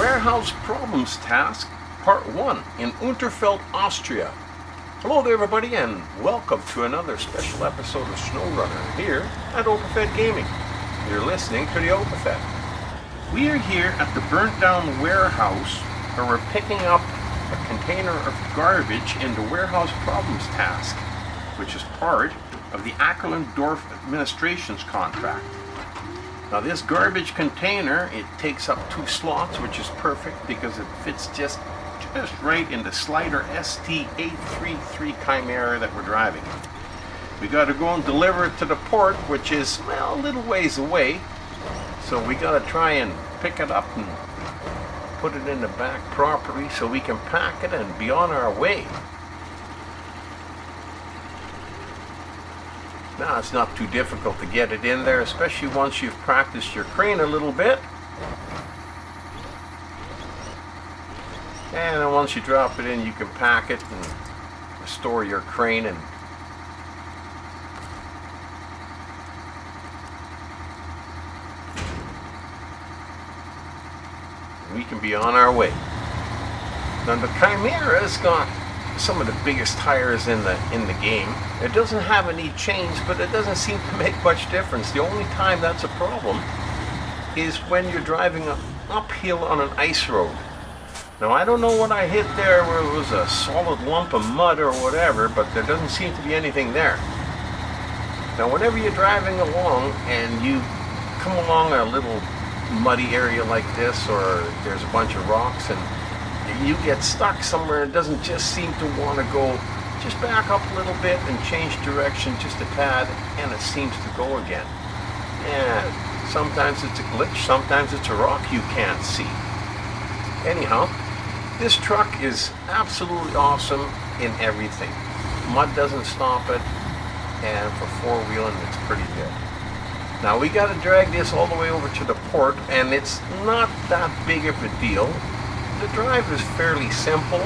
Warehouse Problems Task, Part 1 in Unterfeld, Austria. Hello there everybody and welcome to another special episode of SnowRunner here at Unterfeld Gaming. You're listening to the Unterfeld. We are here at the burnt down warehouse where we're picking up a container of garbage in the Warehouse Problems Task, which is part of the Ackerland Dorf Administration's contract. Now this garbage container, it takes up 2 slots, which is perfect because it fits just right in the Sleiter ST 833 Chimera that we're driving. We got to go and deliver it to the port, which is, well, a little ways away. So we got to try and pick it up and put it in the back properly so we can pack it and be on our way. Now it's not too difficult to get it in there, especially once you've practiced your crane a little bit. And then once you drop it in, you can pack it and restore your crane and we can be on our way. Now the Chimera's got some of the biggest tires in the game. It doesn't have any chains, but it doesn't seem to make much difference. The only time that's a problem is when you're driving uphill on an ice road. Now I don't know what I hit there, where it was a solid lump of mud or whatever, but there doesn't seem to be anything there. Now whenever you're driving along and you come along a little muddy area like this, or there's a bunch of rocks and you get stuck somewhere, it doesn't just seem to want to go, just back up a little bit and change direction just a tad and it seems to go again. And sometimes it's a glitch, sometimes it's a rock you can't see. Anyhow, this truck is absolutely awesome in everything. Mud doesn't stop it, and for four-wheeling it's pretty good. Now we got to drag this all the way over to the port, and it's not that big of a deal. The drive is fairly simple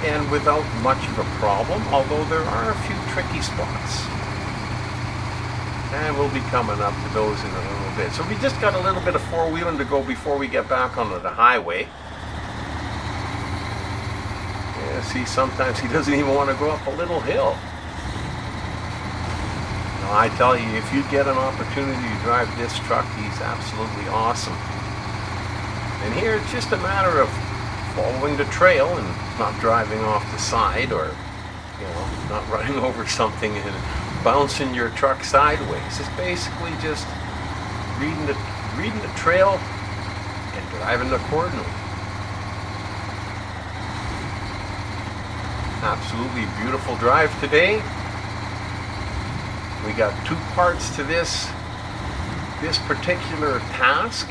and without much of a problem, although there are a few tricky spots. And we'll be coming up to those in a little bit. So we just got a little bit of four-wheeling to go before we get back onto the highway. Yeah, see, sometimes he doesn't even want to go up a little hill. Now, I tell you, if you get an opportunity to drive this truck, he's absolutely awesome. And here it's just a matter of following the trail and not driving off the side, or, you know, not running over something and bouncing your truck sideways. It's basically just reading the trail and driving accordingly. Absolutely beautiful drive today. We got 2 parts to this particular task.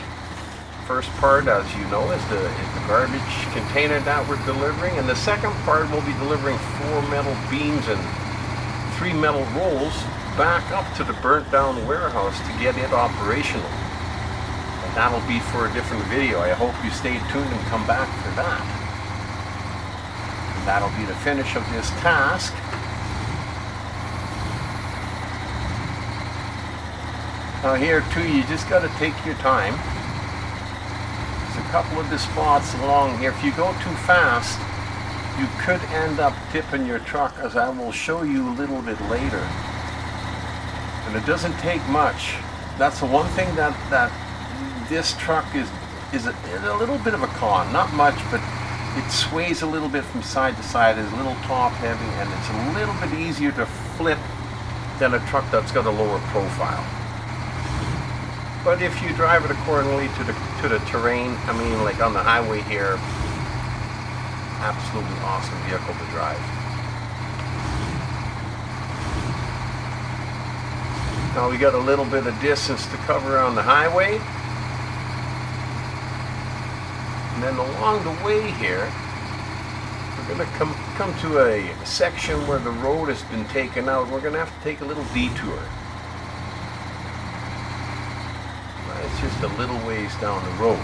First part, as you know, is the garbage container that we're delivering, and the second part will be delivering 4 metal beams and 3 metal rolls back up to the burnt down warehouse to get it operational. And that'll be for a different video. I hope you stay tuned and come back for that. And that'll be the finish of this task. Now here too, you just got to take your time. A couple of the spots along here, if you go too fast, you could end up tipping your truck, as I will show you a little bit later. And it doesn't take much. That's the one thing that this truck is a little bit of a con. Not much, but it sways a little bit from side to side. It's a little top heavy, and it's a little bit easier to flip than a truck that's got a lower profile. But if you drive it accordingly to the terrain, I mean, like on the highway here, absolutely awesome vehicle to drive. Now we got a little bit of distance to cover on the highway. And then along the way here, we're going to come to a section where the road has been taken out. We're going to have to take a little detour. It's just a little ways down the road.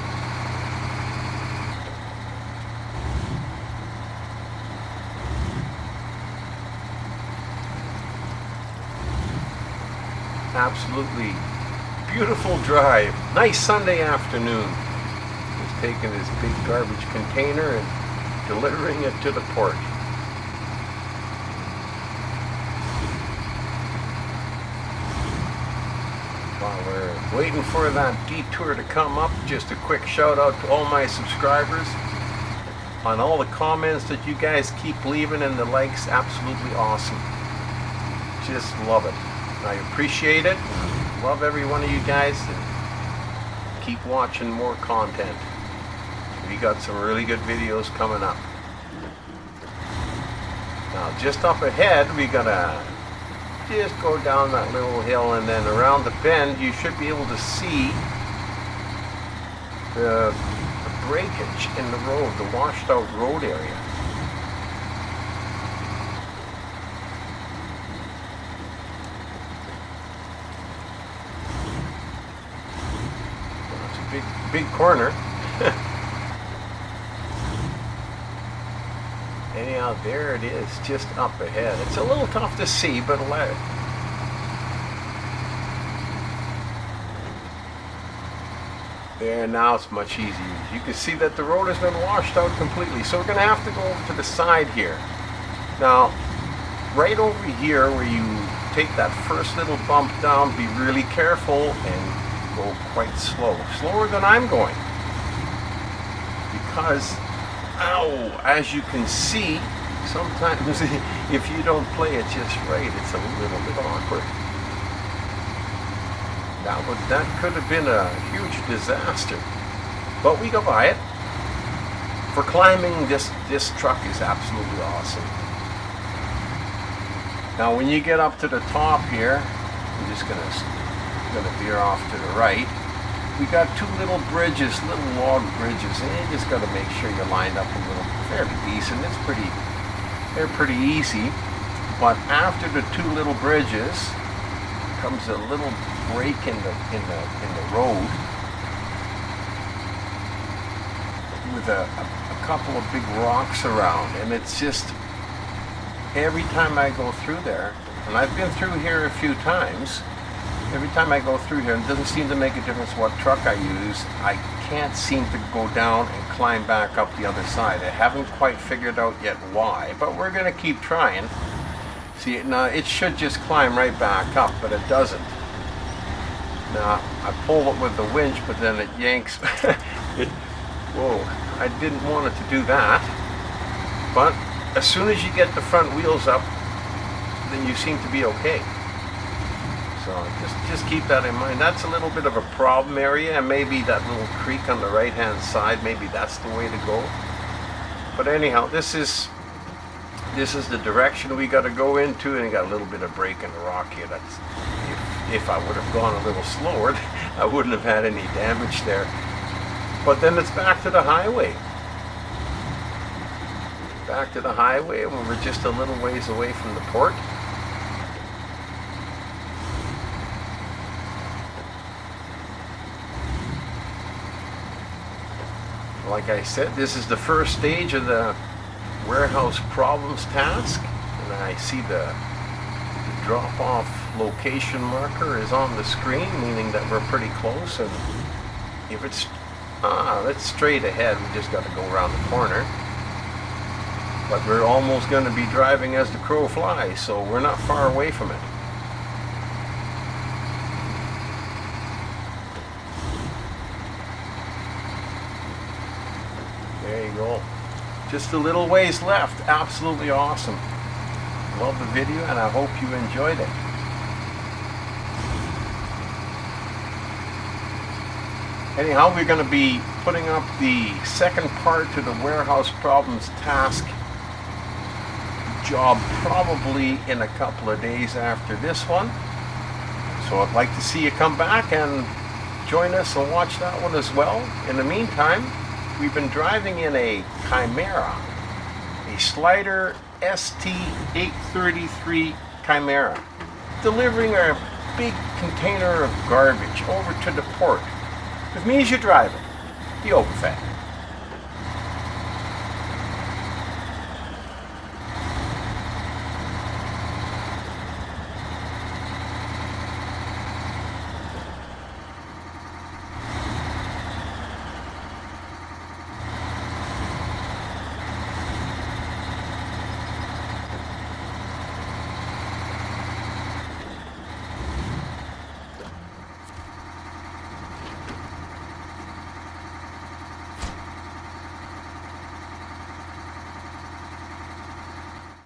Absolutely beautiful drive. Nice Sunday afternoon. Just taking this big garbage container and delivering it to the port. While we're waiting for that detour to come up, just a quick shout out to all my subscribers on all the comments that you guys keep leaving and the likes. Absolutely awesome. Just love it. I appreciate it. Love every one of you guys, and keep watching more content. We got some really good videos coming up. Now just up ahead we gotta just go down that little hill, and then around the bend you should be able to see the breakage in the road, the washed out road area. Big corner. Anyhow, there it is, just up ahead. It's a little tough to see, but there, now it's much easier. You can see that the road has been washed out completely, so we're going to have to go over to the side here. Now, right over here where you take that first little bump down, be really careful and go quite slow, slower than I'm going, because as you can see, sometimes if you don't play it just right, it's a little bit awkward. That could have been a huge disaster, but we go by it. For climbing, this truck is absolutely awesome. Now when you get up to the top here, I'm just gonna veer off to the right. We got two little bridges, little log bridges, and you just got to make sure you're lined up a little fairly decent. They're pretty easy, but after the two little bridges comes a little break in the road with a couple of big rocks around, and it's just every time I go through there, and I've been through here a few times. Every time I go through here, it doesn't seem to make a difference what truck I use, I can't seem to go down and climb back up the other side. I haven't quite figured out yet why, but we're going to keep trying. See, now it should just climb right back up, but it doesn't. Now, I pull it with the winch, but then it yanks. Whoa, I didn't want it to do that. But as soon as you get the front wheels up, then you seem to be okay. So just keep that in mind. That's a little bit of a problem area, and maybe that little creek on the right hand side, maybe that's the way to go. But anyhow, this is the direction we got to go into, and you got a little bit of break in the rock here. That's if I would have gone a little slower, I wouldn't have had any damage there. But then it's back to the highway. Back to the highway, and we're just a little ways away from the port. Like I said, this is the first stage of the warehouse problems task, and I see the drop-off location marker is on the screen, meaning that we're pretty close. And if it's straight ahead, we just got to go around the corner. But we're almost going to be driving as the crow flies, so we're not far away from it. There you go. Just a little ways left. Absolutely awesome. Love the video, and I hope you enjoyed it. Anyhow, we're going to be putting up the second part to the warehouse problems task job probably in a couple of days after this one. So I'd like to see you come back and join us and watch that one as well. In the meantime, we've been driving in a Chimera, a Sleiter ST 833 Chimera, delivering a big container of garbage over to the port. With me as your driver, the Unterfeld.